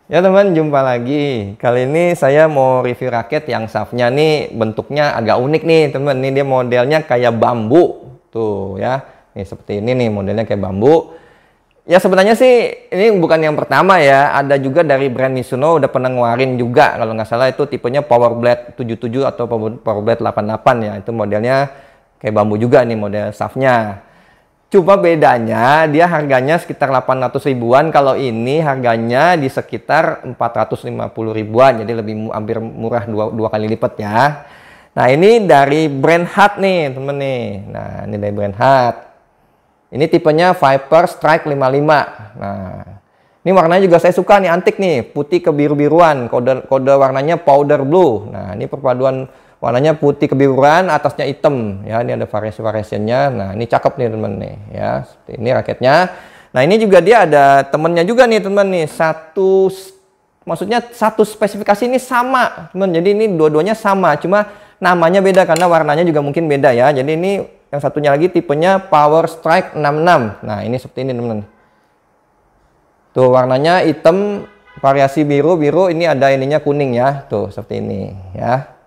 Ya teman, jumpa lagi. Kali ini saya mau review raket yang shaftnya nih bentuknya agak unik nih teman. Ini dia modelnya kayak bambu. Tuh ya. Nih seperti ini nih modelnya kayak bambu. Ya sebenarnya sih ini bukan yang pertama ya. Ada juga dari brand Mizuno udah pernah ngeluarin juga. Kalau nggak salah itu tipenya Power Blade 77 atau Power Blade 88 ya. Itu modelnya kayak bambu juga nih model shaftnya. Cuma bedanya dia harganya sekitar 800 ribuan, kalau ini harganya di sekitar 450 ribuan, jadi lebih hampir murah dua kali lipat ya. Nah ini dari brand Hut nih temen nih. Nah ini dari brand Hut. Ini tipenya Viper Strike 55. Nah ini warnanya juga saya suka nih, antik nih, putih ke biru-biruan, kode warnanya powder blue. Nah ini perpaduan warnanya putih kebiruan, atasnya hitam ya. Ini ada variasi-variasinya. Nah ini cakep nih temen nih ya, seperti ini raketnya. Nah ini juga dia ada temennya juga nih temen nih, maksudnya satu spesifikasi ini sama temen. Jadi ini dua-duanya sama, cuma namanya beda karena warnanya juga mungkin beda ya. Jadi ini yang satunya lagi tipenya Power Strike 66. Nah ini seperti ini temen. Tuh warnanya hitam, variasi biru, ini ada ininya kuning ya. Tuh seperti ini ya.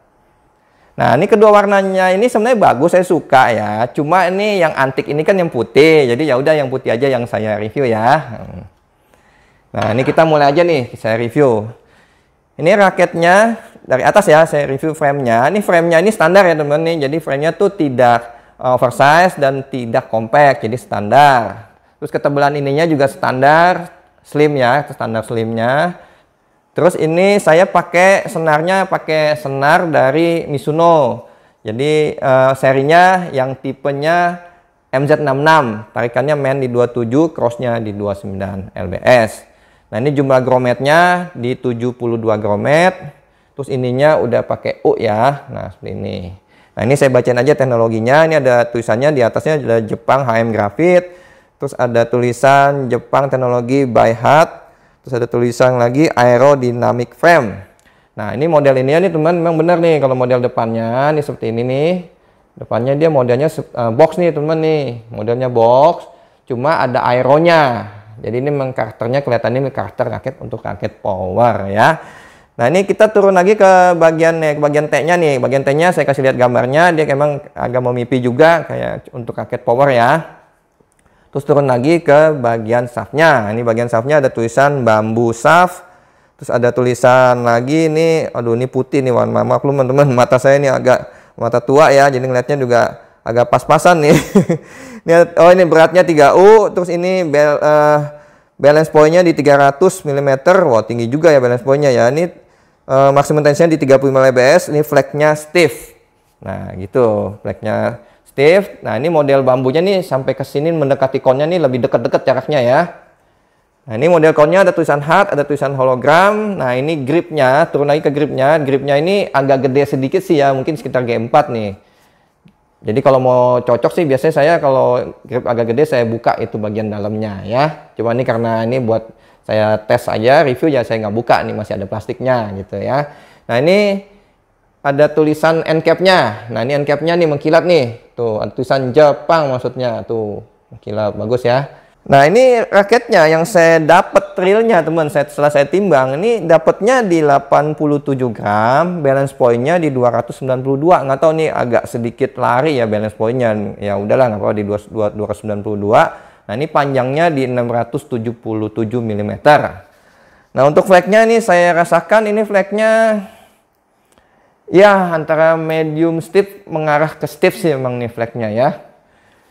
Nah ini kedua warnanya ini sebenarnya bagus, saya suka ya. Cuma ini yang antik ini kan yang putih, jadi ya udah yang putih aja yang saya review ya. Nah ini kita mulai aja nih, saya review. Ini raketnya dari atas ya, saya review framenya. Ini framenya ini standar ya teman nih, jadi framenya tuh tidak oversize dan tidak compact, jadi standar. Terus ketebalan ininya juga standar, slim ya, standar slimnya. Terus ini saya pakai senarnya, pakai senar dari Mizuno. Jadi serinya yang tipenya MZ66. Tarikannya main di 27, crossnya di 29 lbs. Nah ini jumlah grometnya di 72 gromet. Terus ininya udah pakai U ya. Nah seperti ini. Nah ini saya bacain aja teknologinya. Ini ada tulisannya di atasnya, ada Jepang HM Graphite. Terus ada tulisan Jepang teknologi by Hut. Terus ada tulisan lagi aerodynamic frame. Nah ini model ini nih teman, memang benar nih kalau model depannya nih seperti ini nih. Depannya dia modelnya box nih teman nih, modelnya box. Cuma ada aeronya. Jadi ini memang karakternya kelihatannya karakter raket untuk raket power ya. Nah ini kita turun lagi ke bagian T-nya nih. Bagian T-nya saya kasih lihat gambarnya, dia memang agak memipi juga kayak untuk raket power ya. Terus turun lagi ke bagian shaftnya. Ini bagian shaftnya ada tulisan bambu shaft. Terus ada tulisan lagi ini, aduh ini putih nih warna, maaf lu teman-teman, mata saya ini agak mata tua ya, jadi ngeliatnya juga agak pas-pasan nih. Oh ini beratnya 3U, terus ini balance point-nya di 300 mm. Wah tinggi juga ya balance point-nya ya. Ini maksimum tensinya di 35 lbs, ini flagnya stiff. Nah gitu, flagnya Steve. Nah ini model bambunya nih sampai ke sini mendekati konnya nih lebih dekat-dekat jaraknya ya. Nah ini model konnya ada tulisan Hut, ada tulisan hologram. Nah ini gripnya, turun lagi ke gripnya. Gripnya ini agak gede sedikit sih ya, mungkin sekitar G4 nih. Jadi kalau mau cocok sih biasanya saya kalau grip agak gede saya buka itu bagian dalamnya ya. Cuma ini karena ini buat saya tes aja, review ya saya nggak buka nih, masih ada plastiknya gitu ya. Nah ini ada tulisan end cap-nya. Nah ini end cap-nya nih mengkilat nih. Tuh ada tulisan Jepang maksudnya. Tuh mengkilat, bagus ya. Nah ini raketnya yang saya dapat realnya teman. Setelah saya timbang ini dapatnya di 87 gram. Balance point-nya di 292. Nggak tahu nih agak sedikit lari ya balance point-nya. Ya udahlah nggak apa-apa di 292. Nah ini panjangnya di 677 mm. Nah untuk flagnya nih saya rasakan ini flagnya ya antara medium stiff mengarah ke stiff sih memang nih flagnya ya.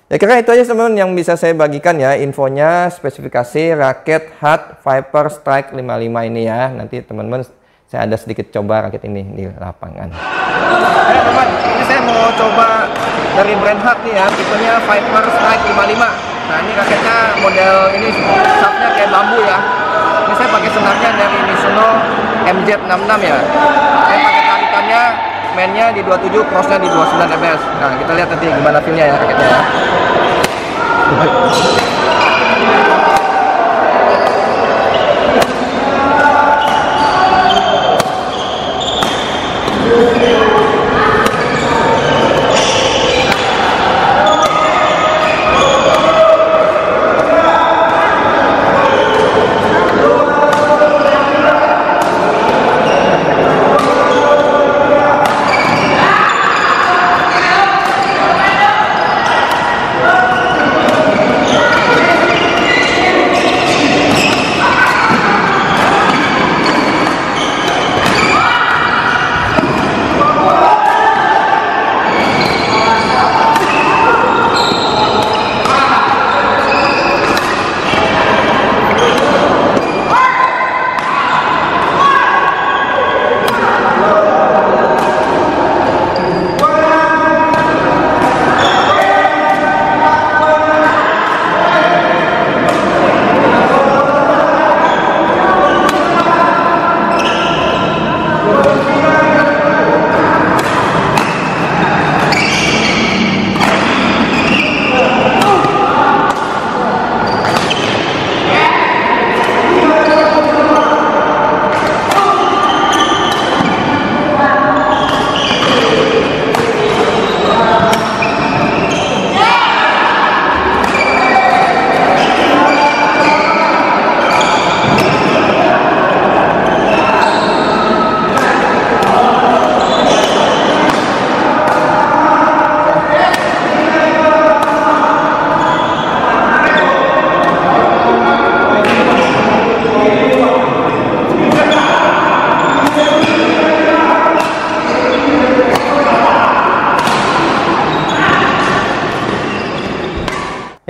Ya kira itu aja teman-teman yang bisa saya bagikan ya infonya, spesifikasi raket Hut Viper Strike 55 ini ya. Nanti teman-teman saya ada sedikit coba raket ini di lapangan. Ya teman, ini saya mau coba dari brand Hut nih ya, tipenya Viper Strike 55. Nah ini raketnya model ini shaftnya kayak bambu ya. Ini saya pakai senarnya dari Mizuno MZ66 ya. Saya pakai tarikannya mainnya di 27, crossnya di 29 lbs. Nah kita lihat nanti gimana feel-nya ya raketnya ya.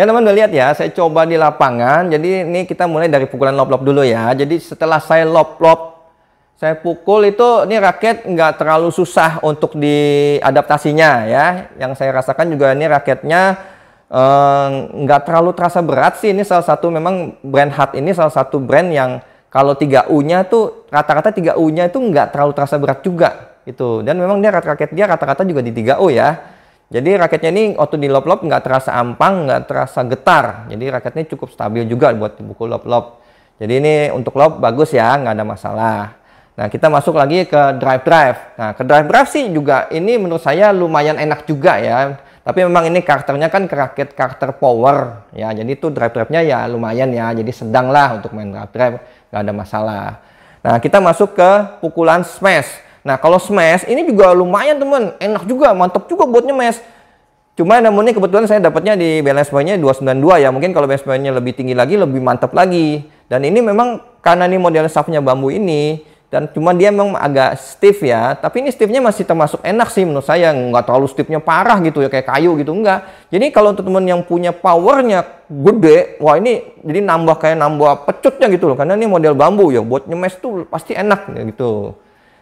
Ya teman udah lihat ya, saya coba di lapangan. Jadi ini kita mulai dari pukulan lob-lob dulu ya. Jadi setelah saya lob-lob, saya pukul itu, ini raket nggak terlalu susah untuk diadaptasinya ya. Yang saya rasakan juga ini raketnya nggak terlalu terasa berat sih. Ini salah satu memang brand Hard ini salah satu brand yang kalau 3U-nya tuh rata-rata 3U-nya itu nggak terlalu terasa berat juga gitu. Dan memang dia raket dia rata-rata juga di 3U ya. Jadi raketnya ini waktu di lob-lob nggak terasa ampang, nggak terasa getar. Jadi raketnya cukup stabil juga buat dipukul lob-lob. Jadi ini untuk lob bagus ya, nggak ada masalah. Nah kita masuk lagi ke drive-drive. Nah ke drive-drive sih juga ini menurut saya lumayan enak juga ya. Tapi memang ini karakternya kan raket karakter power ya. Jadi itu drive-drive-nya ya lumayan ya. Jadi sedang lah untuk main drive-drive, nggak ada masalah. Nah kita masuk ke pukulan smash. Nah kalau smash ini juga lumayan teman, enak juga, mantap juga buat nyemes. Cuma namun ini kebetulan saya dapatnya di balance point-nya 292 ya. Mungkin kalau balance point-nya lebih tinggi lagi, lebih mantap lagi. Dan ini memang karena ini model shaft-nya bambu ini, dan cuma dia memang agak stiff ya. Tapi ini stiffnya masih termasuk enak sih menurut saya. Nggak terlalu stiffnya parah gitu ya, kayak kayu gitu, enggak. Jadi kalau untuk teman yang punya powernya gede, wah ini jadi kayak nambah pecutnya gitu loh. Karena ini model bambu ya, buat nyemes tuh pasti enak gitu.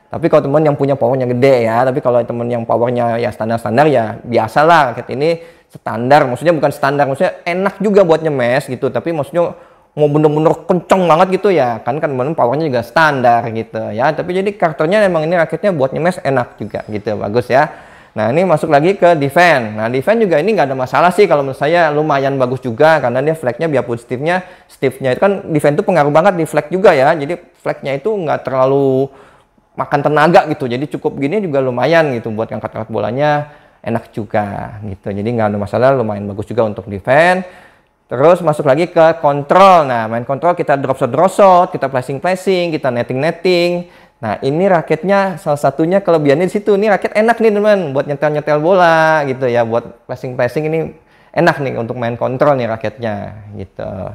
Tapi kalau teman yang punya powernya gede ya, tapi kalau teman yang powernya ya standar-standar ya biasalah. Raket ini standar, maksudnya bukan standar, maksudnya enak juga buat nyemes gitu. Tapi maksudnya mau bener-bener kenceng banget gitu ya, kan teman powernya juga standar gitu ya. Tapi jadi karakternya emang ini raketnya buat nyemes enak juga gitu, bagus ya. Nah ini masuk lagi ke defense. Nah defense juga ini nggak ada masalah sih kalau menurut saya, lumayan bagus juga karena dia flagnya biarpun stiffnya itu kan defense itu pengaruh banget di flag juga ya. Jadi flagnya itu nggak terlalu makan tenaga gitu, jadi cukup gini juga lumayan gitu buat ngangkat-ngangkat bolanya, enak juga gitu. Jadi nggak ada masalah, lumayan bagus juga untuk defense. Terus masuk lagi ke kontrol. Nah main kontrol kita drop shot, kita flashing, kita netting. Nah ini raketnya salah satunya kelebihannya di situ. Ini raket enak nih teman buat nyetel bola gitu ya, buat flashing ini enak nih untuk main kontrol nih raketnya gitu.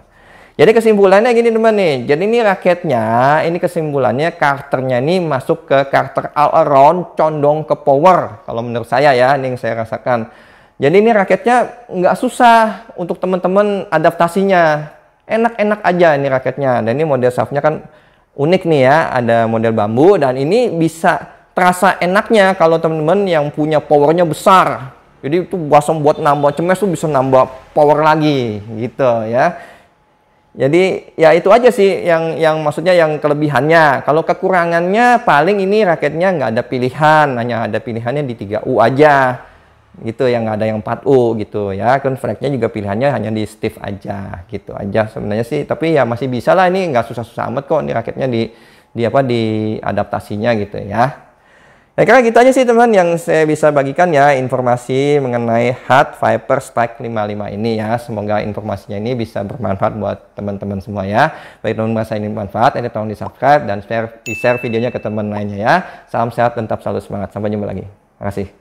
Jadi kesimpulannya gini teman nih, jadi ini raketnya, ini kesimpulannya karakternya ini masuk ke karakter all around, condong ke power. Kalau menurut saya ya, ini yang saya rasakan. Jadi ini raketnya nggak susah untuk teman-teman adaptasinya. Enak-enak aja ini raketnya. Dan ini model shaftnya kan unik nih ya, ada model bambu. Dan ini bisa terasa enaknya kalau teman-teman yang punya powernya besar. Jadi itu buat nambah cemes tuh bisa nambah power lagi gitu ya. Jadi ya itu aja sih yang maksudnya yang kelebihannya. Kalau kekurangannya paling ini raketnya nggak ada pilihan, hanya ada pilihannya di 3U aja gitu, yang nggak ada yang 4U gitu ya. Kan flagnya juga pilihannya hanya di stiff aja gitu aja sebenarnya sih. Tapi ya masih bisa lah, ini nggak susah-susah amat kok ini raketnya di adaptasinya gitu ya. Nah, kira gitu aja sih teman yang saya bisa bagikan ya informasi mengenai Hard Viper Strike 55 ini ya. Semoga informasinya ini bisa bermanfaat buat teman-teman semua ya. Baik teman-teman merasa ini bermanfaat, ini tolong di subscribe dan di share videonya ke teman lainnya ya. Salam sehat dan tetap selalu semangat. Sampai jumpa lagi. Terima kasih.